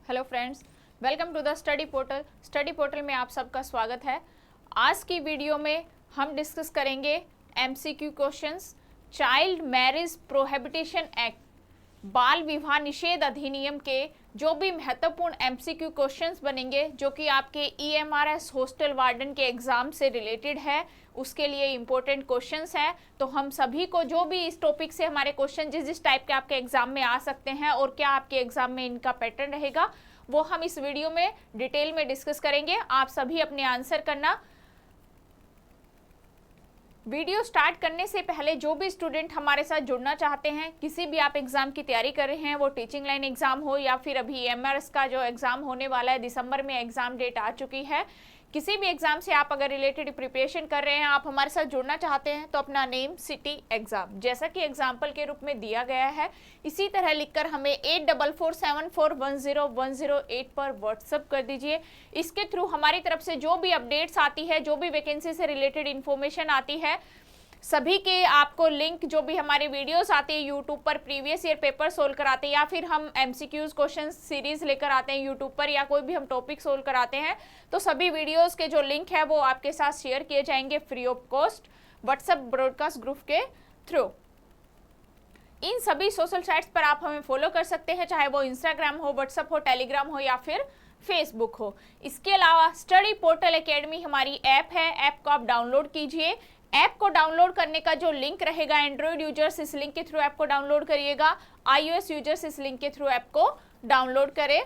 Hello friends, welcome to the study portal. Study portal में आप सबका स्वागत है। आज की वीडियो में हम डिस्कस करेंगे MCQ questions, child marriage prohibition act, बाल विवाह निषेध अधिनियम के जो भी महत्वपूर्ण एमसीक्यू क्वेश्चंस बनेंगे जो कि आपके ईएमआरएस हॉस्टल वार्डन के एग्जाम से रिलेटेड है, उसके लिए इंपॉर्टेंट क्वेश्चंस हैं। तो हम सभी को जो भी इस टॉपिक से हमारे क्वेश्चन जिस टाइप के आपके एग्जाम में आ सकते हैं और क्या आपके एग्जाम में इनका पैटर्न रहेगा, वो हम इस वीडियो में डिटेल में डिस्कस करेंगे। आप सभी अपने आंसर करना। वीडियो स्टार्ट करने से पहले जो भी स्टूडेंट हमारे साथ जुड़ना चाहते हैं, किसी भी आप एग्जाम की तैयारी कर रहे हैं, वो टीचिंग लाइन एग्जाम हो या फिर अभी एमआरएस का जो एग्जाम होने वाला है, दिसंबर में एग्जाम डेट आ चुकी है, किसी भी एग्जाम से आप अगर रिलेटेड प्रिपरेशन कर रहे हैं, आप हमारे साथ जुड़ना चाहते हैं तो अपना नेम, सिटी, एग्जाम जैसा कि एग्जाम्पल के रूप में दिया गया है इसी तरह लिखकर हमें 8447410108 पर व्हाट्सएप कर दीजिए। इसके थ्रू हमारी तरफ से जो भी अपडेट्स आती है, जो भी वैकेंसी से रिलेटेड इंफॉर्मेशन आती है, सभी के आपको लिंक जो भी हमारी वीडियोस आती है यूट्यूब पर, प्रीवियस ईयर पेपर सोल्व कराते हैं या फिर हम एमसीक्यूज क्वेश्चन सीरीज लेकर आते हैं यूट्यूब पर, या कोई भी हम टॉपिक सोल्व कराते हैं, तो सभी वीडियोस के जो लिंक है वो आपके साथ शेयर किए जाएंगे free of cost WhatsApp broadcast group के थ्रू। इन सभी सोशल साइट्स पर आप हमें फॉलो कर सकते हैं, चाहे वो इंस्टाग्राम हो, व्हाट्सएप हो, टेलीग्राम हो या फिर फेसबुक हो। इसके अलावा स्टडी पोर्टल एकेडमी हमारी ऐप है, ऐप को आप डाउनलोड कीजिए। ऐप को डाउनलोड करने का जो लिंक रहेगा, एंड्रॉइड यूजर्स इस लिंक के थ्रू ऐप को डाउनलोड करिएगा, iOS यूजर्स इस लिंक के थ्रू ऐप को डाउनलोड करें।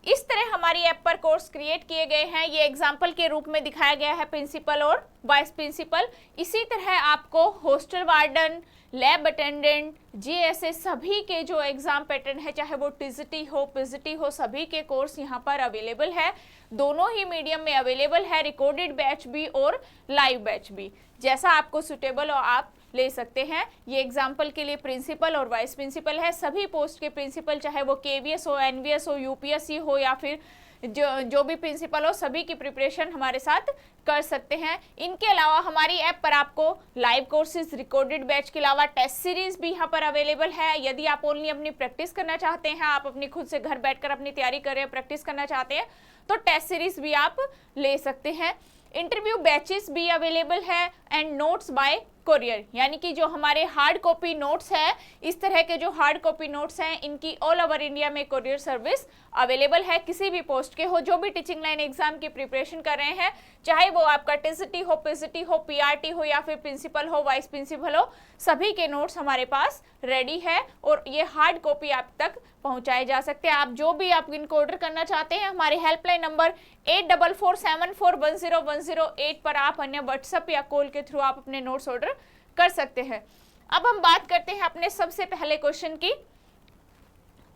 इस तरह हमारी ऐप पर कोर्स क्रिएट किए गए हैं, ये एग्जाम्पल के रूप में दिखाया गया है, प्रिंसिपल और वाइस प्रिंसिपल। इसी तरह आपको hostel warden, lab attendant, GSS सभी के जो एग्जाम पैटर्न है, चाहे वो टीजीटी हो, पीजीटी हो, सभी के कोर्स यहाँ पर अवेलेबल है। दोनों ही मीडियम में अवेलेबल है, रिकॉर्डेड बैच भी और लाइव बैच भी, जैसा आपको सुटेबल हो आप ले सकते हैं। ये एग्जाम्पल के लिए प्रिंसिपल और वाइस प्रिंसिपल है। सभी पोस्ट के प्रिंसिपल, चाहे वो केवीएस हो, एनवीएस हो, यूपीएससी हो या फिर जो भी प्रिंसिपल हो, सभी की प्रिपरेशन हमारे साथ कर सकते हैं। इनके अलावा हमारी ऐप पर आपको लाइव कोर्सेज, रिकॉर्डेड बैच के अलावा टेस्ट सीरीज भी यहाँ पर अवेलेबल है। यदि आप ओनली अपनी प्रैक्टिस करना चाहते हैं, आप अपनी खुद से घर बैठकर अपनी तैयारी कर रहे हैं, प्रैक्टिस करना चाहते हैं, तो टेस्ट सीरीज भी आप ले सकते हैं। इंटरव्यू बैचेस भी अवेलेबल है एंड नोट्स बाय कोरियर, यानी कि जो हमारे हार्ड कॉपी नोट्स है, इस तरह के जो हार्ड कॉपी नोट्स हैं, इनकी ऑल ओवर इंडिया में कोरियर सर्विस अवेलेबल है। किसी भी पोस्ट के हो, जो भी टीचिंग लाइन एग्जाम की प्रिपरेशन कर रहे हैं, चाहे वो आपका टीजीटी हो, पीजीटी हो, पीआरटी हो या फिर प्रिंसिपल हो, वाइस प्रिंसिपल हो, सभी के नोट्स हमारे पास रेडी है और ये हार्ड कॉपी आप तक पहुंचाए जा सकते हैं। आप जो भी आप इनको ऑर्डर करना चाहते हैं, हमारे हेल्पलाइन नंबर 8447410108 पर आप अन्य व्हाट्सएप या कॉल के थ्रू आप अपने नोट्स ऑर्डर कर सकते हैं। अब हम बात करते हैं अपने सबसे पहले क्वेश्चन की।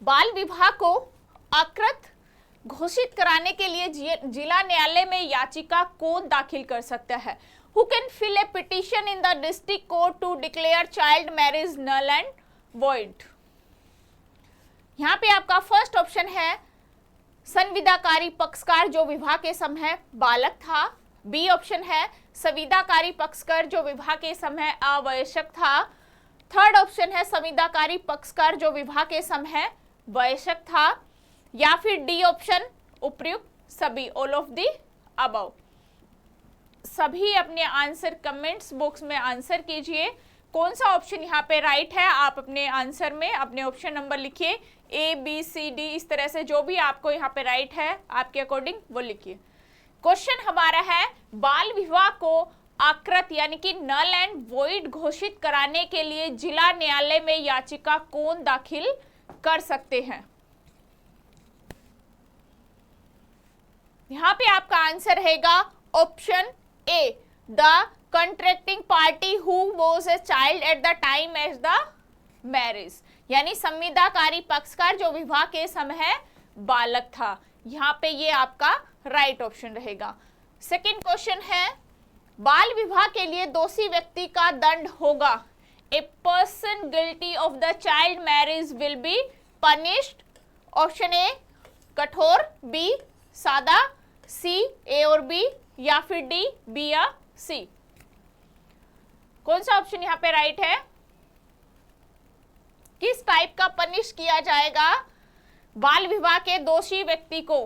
बाल विवाह को अकृत घोषित कराने के लिए जिला न्यायालय में याचिका कौन दाखिल कर सकता है? Who can fill a petition in the district court to declare child marriage null and void? यहाँ पे आपका फर्स्ट ऑप्शन है संविदाकारी पक्षकार जो विवाह के समय बालक था। बी ऑप्शन है संविदाकारी पक्षकार जो विवाह के समय अवयस्क था। थर्ड ऑप्शन है संविदाकारी पक्षकार जो विवाह के समय वयस्क था। या फिर डी ऑप्शन उपयुक्त सभी, ऑल ऑफ द अबव। सभी अपने आंसर कमेंट्स बॉक्स में आंसर कीजिए। कौन सा ऑप्शन यहाँ पे राइट है, आप अपने आंसर में अपने ऑप्शन नंबर लिखिए, ए बी सी डी, इस तरह से जो भी आपको यहाँ पे राइट है आपके अकॉर्डिंग वो लिखिए। क्वेश्चन हमारा है, बाल विवाह को अकृत यानी कि नल एंड वॉइड घोषित कराने के लिए जिला न्यायालय में याचिका कौन दाखिल कर सकते हैं? यहाँ पे आपका आंसर रहेगा option A, the contracting party who was a child at the time as the marriage, यानी संविदाकारी पक्षकार जो विवाह के समय बालक था। यहाँ पे ये आपका राइट ऑप्शन रहेगा। सेकंड क्वेश्चन है, बाल विवाह के लिए दोषी व्यक्ति का दंड होगा। A person guilty of the child marriage will be punished. Option A कठोर, बी सादा, सी ए और बी, या फिर डी बी या सी। कौन सा ऑप्शन यहाँ पे राइट है? किस टाइप का पनिश किया जाएगा बाल विवाह के दोषी व्यक्ति को,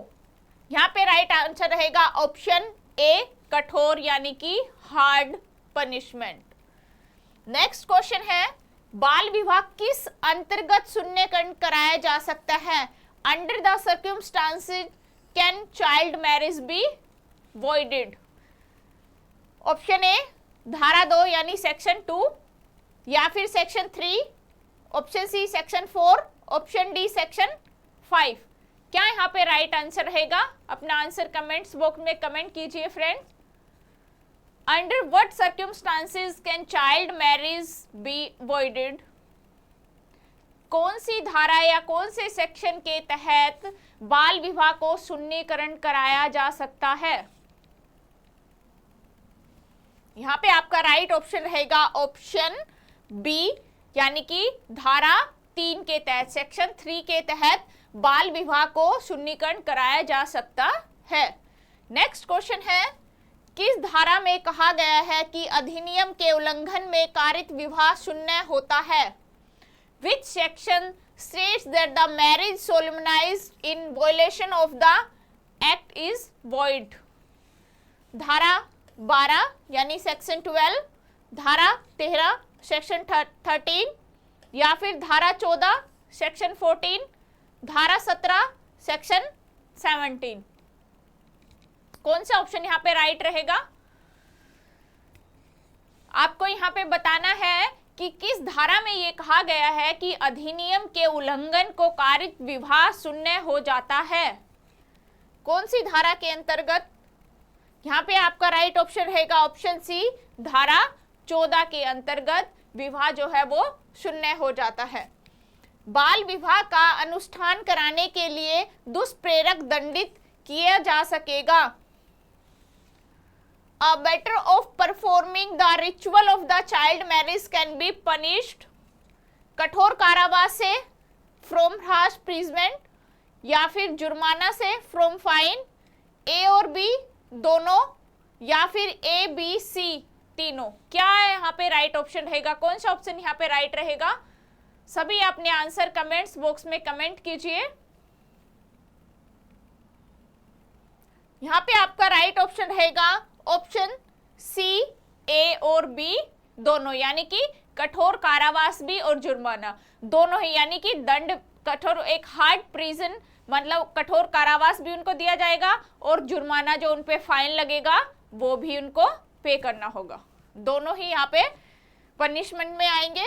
यहाँ पे राइट आंसर रहेगा ऑप्शन ए, कठोर यानी कि हार्ड पनिशमेंट। नेक्स्ट क्वेश्चन है, बाल विवाह किस अंतर्गत शून्यकरण कराया जा सकता है? Under the circumstances can child marriage be voided? Option A धारा 2 यानी सेक्शन 2, या फिर section 3, option C section 4, option D section 5। क्या यहाँ पे राइट आंसर रहेगा? अपना आंसर कमेंट्स बॉक्स में कमेंट कीजिए friends. Under what circumstances can child marriage be voided? कौन सी धारा या कौन से सेक्शन के तहत बाल विवाह को शून्यकरण कराया जा सकता है? यहाँ पे आपका राइट ऑप्शन रहेगा ऑप्शन बी, यानी कि धारा 3 के तहत, सेक्शन 3 के तहत बाल विवाह को शून्यकरण कराया जा सकता है। नेक्स्ट क्वेश्चन है, किस धारा में कहा गया है कि अधिनियम के उल्लंघन में कारित विवाह शून्य होता है? Which section states that the marriage solemnized in violation of the act is void? धारा 12 यानी सेक्शन 12, धारा 13 सेक्शन 13, या फिर धारा 14 सेक्शन 14, धारा 17 सेक्शन 17। कौन सा ऑप्शन यहाँ पे राइट रहेगा? आपको यहाँ पे बताना है कि किस धारा में ये कहा गया है कि अधिनियम के उल्लंघन को कारित विवाह शून्य हो जाता है। कौन सी धारा के अंतर्गत? यहाँ पे आपका राइट ऑप्शन रहेगा ऑप्शन सी, धारा 14 के अंतर्गत विवाह जो है वो शून्य हो जाता है। बाल विवाह का अनुष्ठान कराने के लिए दुष्प्रेरक दंडित किया जा सकेगा। A matter of performing the ritual of the child marriage can be punished, कठोर कारावास से, फ्रॉम harsh imprisonment, या फिर जुर्माना से, फ्रॉम फाइन। ए और बी दोनों, या फिर ए बी सी तीनों। क्या है यहाँ पे राइट ऑप्शन रहेगा? कौन सा ऑप्शन यहाँ पे राइट रहेगा? सभी अपने आंसर कमेंट्स बॉक्स में कमेंट कीजिए। यहाँ पे आपका राइट ऑप्शन रहेगा ऑप्शन सी, ए और बी दोनों, यानी कि कठोर कारावास भी और जुर्माना दोनों ही, यानी कि दंड कठोर, एक हार्ड प्रिजन मतलब कठोर कारावास भी उनको दिया जाएगा और जुर्माना जो उन पे फाइन लगेगा वो भी उनको पे करना होगा। दोनों ही यहाँ पे पनिशमेंट में आएंगे।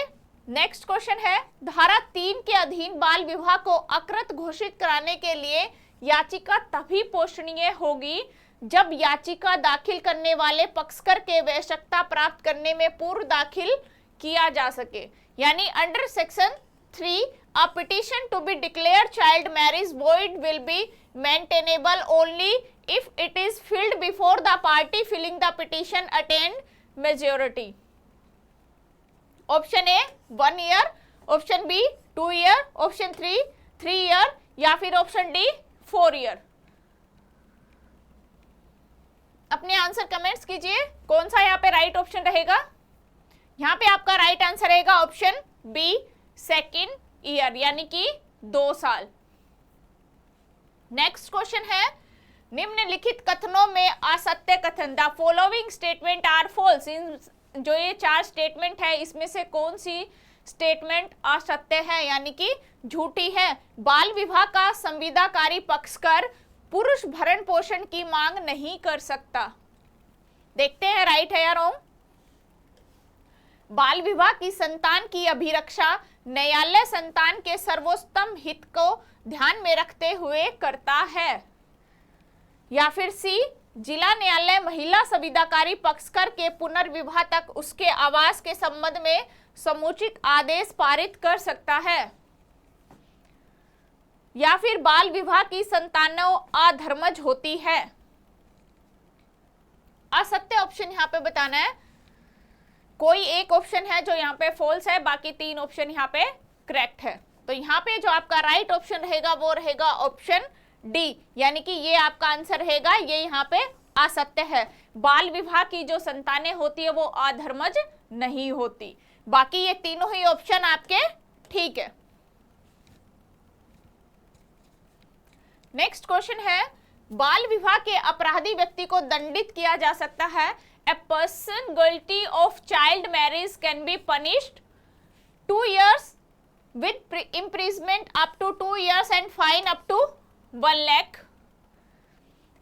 नेक्स्ट क्वेश्चन है, धारा 3 के अधीन बाल विवाह को अकृत घोषित कराने के लिए याचिका तभी पोषणीय होगी जब याचिका दाखिल करने वाले पक्षकर के वयस्कता प्राप्त करने में पूर्व दाखिल किया जा सके। यानी under section 3 a petition to be declared child marriage void will be maintainable only if it is filed before the party filling the petition attained majority. Option A 1 year, option B 2 year, option 3 year, या फिर option D 4 year. अपने answer comments कीजिए, कौन सा यहाँ पे right option रहेगा? यहाँ पे आपका राइट आंसर रहेगा ऑप्शन बी, 2 ईयर, यानी कि 2 साल। नेक्स्ट क्वेश्चन है, निम्नलिखित कथनों में असत्य कथन, the following statement are false. जो ये 4 स्टेटमेंट है इसमें से कौन सी स्टेटमेंट असत्य है, यानी कि झूठी है? बाल विवाह का संविदाकारी पक्षकार पुरुष भरण पोषण की मांग नहीं कर सकता। देखते हैं राइट है या रॉन्ग। बाल विवाह की संतान की अभिरक्षा न्यायालय संतान के सर्वोत्तम हित को ध्यान में रखते हुए करता है, या फिर सी, जिला न्यायालय महिला संविदाकारी पक्षकार के पुनर्विवाह तक उसके आवास के संबंध में समुचित आदेश पारित कर सकता है, या फिर बाल विवाह की संतानों अधर्मज होती है। असत्य ऑप्शन यहाँ पे बताना है। कोई एक ऑप्शन है जो यहाँ पे फॉल्स है, बाकी 3 ऑप्शन यहाँ पे करेक्ट है। तो यहाँ पे जो आपका राइट ऑप्शन रहेगा वो रहेगा ऑप्शन डी, यानी कि ये आपका आंसर रहेगा, ये यहाँ पे असत्य है। बाल विवाह की जो संतानें होती है वो अधर्मज नहीं होती। बाकी ये तीनों ही ऑप्शन आपके ठीक है। नेक्स्ट क्वेश्चन है, बाल विवाह के अपराधी व्यक्ति को दंडित किया जा सकता है। A person guilty of child marriage can be punished 2 years with imprisonment up to 2 years and fine up to 1 lakh,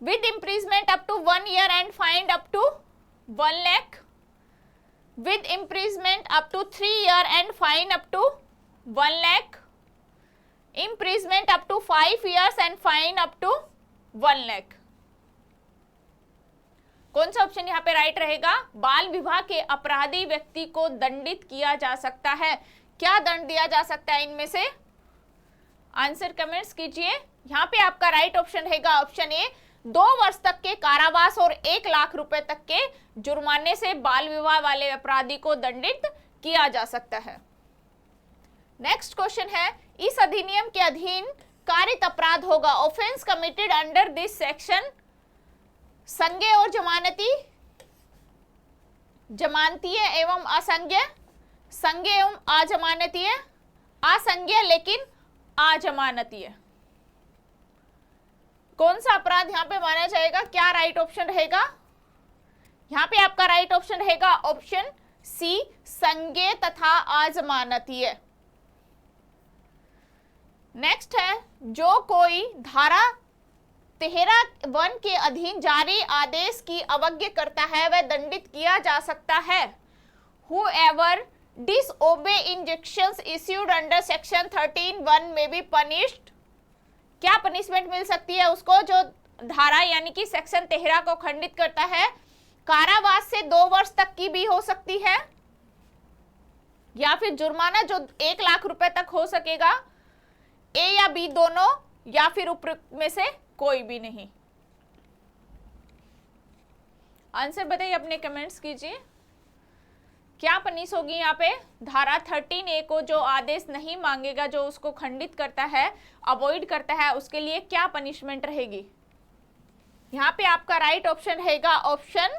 with imprisonment up to 1 year and fine up to 1 lakh, with imprisonment up to 3 years and fine up to 1 lakh, imprisonment up to 5 years and fine up to 1 lakh। कौन सा option यहाँ पे right रहेगा? बाल विवाह के अपराधी व्यक्ति को दंडित किया जा सकता है। क्या दंड दिया जा सकता है इनमें से? आंसर कमेंट्स कीजिए। यहाँ पे आपका राइट ऑप्शन रहेगा ऑप्शन ए, 2 वर्ष तक के कारावास और 1 लाख रुपए तक के जुर्माने से बाल विवाह वाले अपराधी को दंडित किया जा सकता है। नेक्स्ट क्वेश्चन है, इस अधिनियम के अधीन कारित अपराध होगा। Offence committed under this section संज्ञेय और जमानतीय एवं असंज्ञेय, संज्ञेय एवं अजमानतीय, असंज्ञेय लेकिन अजमानतीय। कौन सा अपराध यहाँ पे माना जाएगा? क्या राइट ऑप्शन रहेगा? यहाँ पे आपका राइट ऑप्शन रहेगा ऑप्शन सी, संज्ञेय तथा अजमानतीय। नेक्स्ट है, जो कोई धारा 13(1) के अधीन जारी आदेश की अवज्ञा करता है वह दंडित किया जा सकता है। Whoever disobey injunctions issued under section 13(1) may be punished। क्या पनिशमेंट मिल सकती है उसको जो धारा यानी कि सेक्शन 13 को खंडित करता है? कारावास से 2 वर्ष तक की भी हो सकती है, या फिर जुर्माना जो 1 लाख रुपए तक हो सकेगा, ए या बी दोनों, या फिर उपयुक्त में से कोई भी नहीं। आंसर बताइए, अपने कमेंट्स कीजिए। क्या पनिश होगी यहाँ पे? धारा 13(a) को जो आदेश नहीं मांगेगा, जो उसको खंडित करता है, अवॉइड करता है, उसके लिए क्या पनिशमेंट रहेगी? यहाँ पे आपका राइट ऑप्शन रहेगा ऑप्शन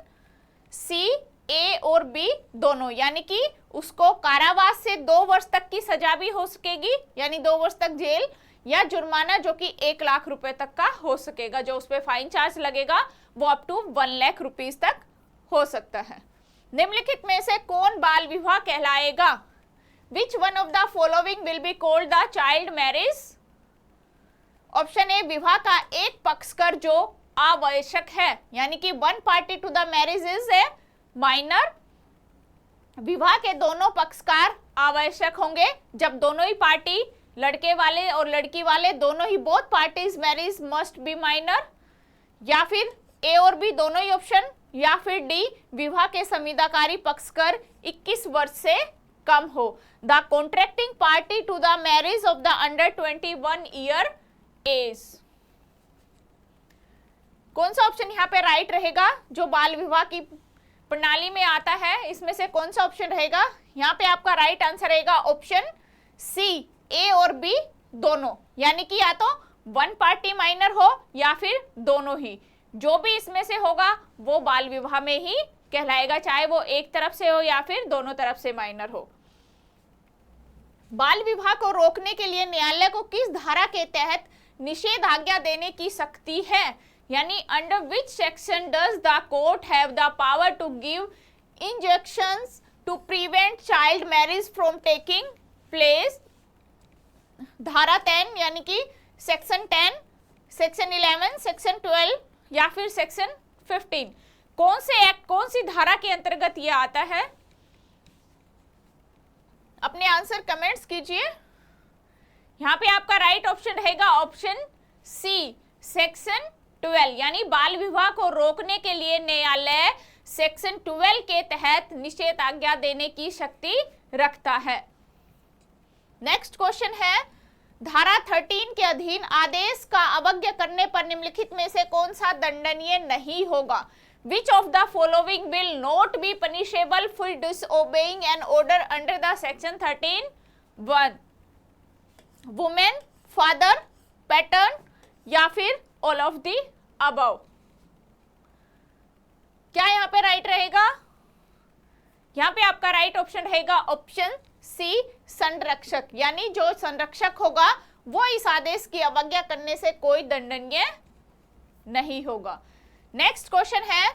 सी, ए और बी दोनों, यानी कि उसको कारावास से 2 वर्ष तक की सजा भी हो सकेगी, यानी 2 वर्ष तक जेल, या जुर्माना जो कि 1 लाख रुपए तक का हो सकेगा, जो उस पर फाइन चार्ज लगेगा वो अप टू 1 लाख रुपीस तक हो सकता है। निम्नलिखित में से कौन बाल विवाह कहलाएगा? Which one of the following will be called the child marriage? Option A, विवाह का एक पक्षकर जो आवश्यक है, यानी कि 1 party to the marriage is a minor. विवाह के दोनों पक्षकार आवश्यक होंगे जब दोनों ही पार्टी, लड़के वाले और लड़की वाले दोनों ही, both parties marriage must be minor, या फिर ए और बी दोनों ही ऑप्शन, या फिर डी, विवाह के संविदाकारी पक्षकार 21 वर्ष से कम हो। The contracting party to the marriage of the under 21 year age. कौन सा ऑप्शन यहाँ पे राइट रहेगा जो बाल विवाह की प्रणाली में आता है? इसमें से कौन सा ऑप्शन रहेगा? यहाँ पे आपका राइट आंसर रहेगा ऑप्शन सी, ए और बी दोनों, यानी कि या तो 1 party माइनर हो या फिर दोनों ही, जो भी इसमें से होगा वो बाल विवाह में ही कहलाएगा, चाहे वो एक तरफ से हो या फिर दोनों तरफ से माइनर हो। बाल विवाह को रोकने के लिए न्यायालय को किस धारा के तहत निषेधाज्ञा देने की शक्ति है? यानी under which section does the court have the power to give injunctions to prevent child marriage from taking place? धारा 10 यानी कि सेक्शन 10, सेक्शन 11, सेक्शन 12 या फिर सेक्शन 15? कौन से एक्ट, कौन सी धारा के अंतर्गत यह आता है? अपने आंसर कमेंट्स कीजिए। यहाँ पे आपका राइट ऑप्शन रहेगा ऑप्शन सी, सेक्शन 12, यानी बाल विवाह को रोकने के लिए न्यायालय सेक्शन 12 के तहत निषेधाज्ञा देने की शक्ति रखता है। नेक्स्ट क्वेश्चन है, धारा 13 के अधीन आदेश का अवज्ञा करने पर निम्नलिखित में से कौन सा दंडनीय नहीं होगा? Which of the following will not be punishable for disobeying an order under the section 13(1)? Woman, father, patron या फिर all of the above? क्या यहाँ पे राइट रहेगा? यहाँ पे आपका राइट ऑप्शन रहेगा ऑप्शन सी, संरक्षक, यानी जो संरक्षक होगा वो इस आदेश की अवज्ञा करने से कोई दंडनीय नहीं होगा। नेक्स्ट क्वेश्चन है,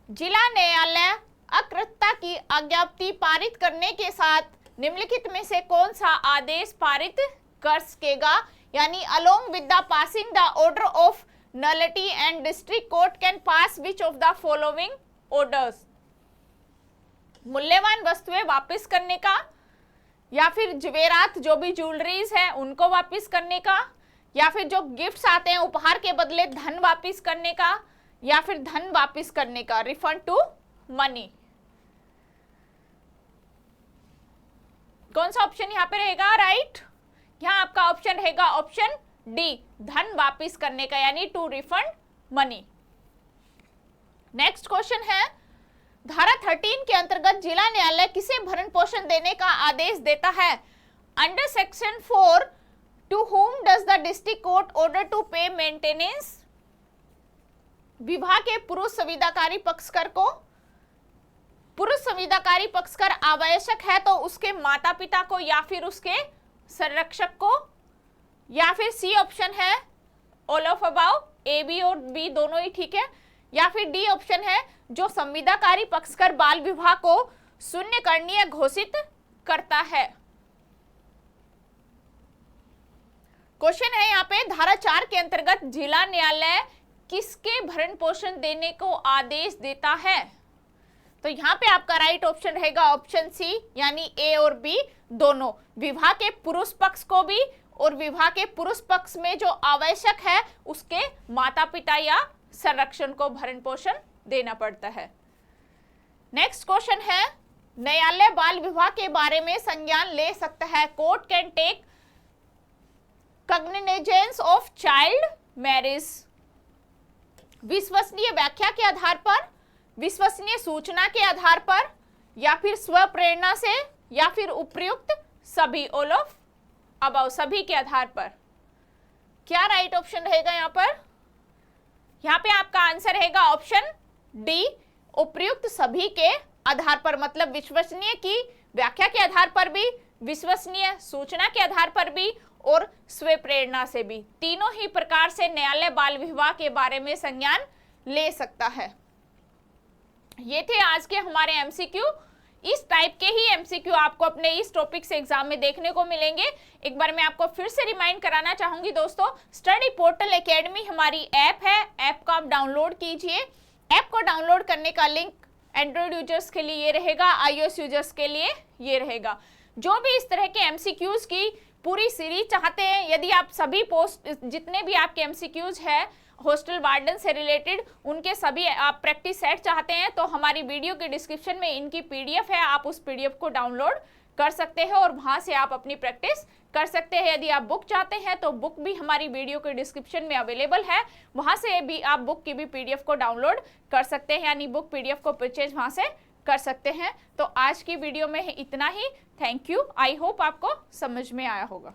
जिला न्यायालय अकृत्यता की अज्ञाप्ति पारित करने के साथ निम्नलिखित में से कौन सा आदेश पारित कर सकेगा, यानी along with the passing the order of nullity and district court can pass which of the following orders. मूल्यवान वस्तुएं वापस करने का, या फिर जवेरात जो भी ज्वेलरीज है उनको वापस करने का, या फिर जो गिफ्ट्स आते हैं उपहार के बदले धन वापस करने का, या फिर धन वापस करने का, रिफंड टू मनी। कौन सा ऑप्शन यहाँ पे रहेगा राइट? यहाँ आपका ऑप्शन रहेगा ऑप्शन डी, धन वापस करने का, यानी to refund money. Next question है, धारा 13 के अंतर्गत जिला न्यायालय किसे भरण पोषण देने का आदेश देता है? Under section 4 to whom does the district court order to pay maintenance? विवाह के पुरुष संविदाकारी पक्षकार को, पुरुष संविदाकारी पक्षकार आवश्यक है तो उसके माता पिता को या फिर उसके संरक्षक को, या फिर सी ऑप्शन है all of above, A B और बी दोनों ही ठीक है, या फिर डी ऑप्शन है जो संविदाकारी पक्षकार बाल विवाह को शून्य करणीय घोषित करता है। क्वेश्चन है यहाँ पे, धारा 4 के अंतर्गत जिला न्यायालय किसके भरण पोषण देने को आदेश देता है? तो यहाँ पे आपका राइट ऑप्शन रहेगा ऑप्शन सी, यानी ए और बी दोनों, विवाह के पुरुष पक्ष को भी और विवाह के पुरुष पक्ष में जो आवश्यक है उसके माता पिता या संरक्षण को भरण पोषण देना पड़ता है। नेक्स्ट क्वेश्चन है, न्यायालय बाल विवाह के बारे में संज्ञान ले सकता है। Court can take cognizance of child marriage. विश्वसनीय व्याख्या के आधार पर, विश्वसनीय सूचना के आधार पर, या फिर स्व प्रेरणा से, या फिर उपयुक्त सभी, ऑल ऑफ अबाउ, सभी के आधार पर। क्या राइट ऑप्शन रहेगा यहाँ पर? यहाँ पे आपका आंसर रहेगा ऑप्शन डी, उपयुक्त सभी के आधार पर, मतलब विश्वसनीय की व्याख्या के आधार पर भी, विश्वसनीय सूचना के आधार पर भी और स्व प्रेरणा से भी, तीनों ही प्रकार से न्यायालय बाल विवाह के बारे में संज्ञान ले सकता है। ये थे आज के हमारे एमसीक्यू। इस टाइप के ही एमसीक्यू आपको अपने इस टॉपिक से एग्जाम में देखने को मिलेंगे। एक बार मैं आपको फिर से रिमाइंड कराना चाहूंगी दोस्तों, स्टडी पोर्टल एकेडमी हमारी ऐप है, ऐप को आप डाउनलोड कीजिए। ऐप को डाउनलोड करने का लिंक एंड्रॉइड यूजर्स के लिए ये रहेगा, iOS यूजर्स के लिए ये रहेगा। जो भी इस तरह के एमसीक्यूज की पूरी सीरीज चाहते हैं, यदि आप सभी पोस्ट जितने भी आपके एमसीक्यूज है हॉस्टल वार्डन से रिलेटेड उनके सभी आप प्रैक्टिस सेट चाहते हैं, तो हमारी वीडियो के डिस्क्रिप्शन में इनकी पीडीएफ है, आप उस पीडीएफ को डाउनलोड कर सकते हैं और वहां से आप अपनी प्रैक्टिस कर सकते हैं। यदि आप बुक चाहते हैं तो बुक भी हमारी वीडियो के डिस्क्रिप्शन में अवेलेबल है, वहां से भी आप बुक की भी पीडीएफ को डाउनलोड कर सकते हैं, यानी बुक पीडीएफ को परचेज वहां से कर सकते हैं। तो आज की वीडियो में इतना ही। Thank you. आई होप आपको समझ में आया होगा।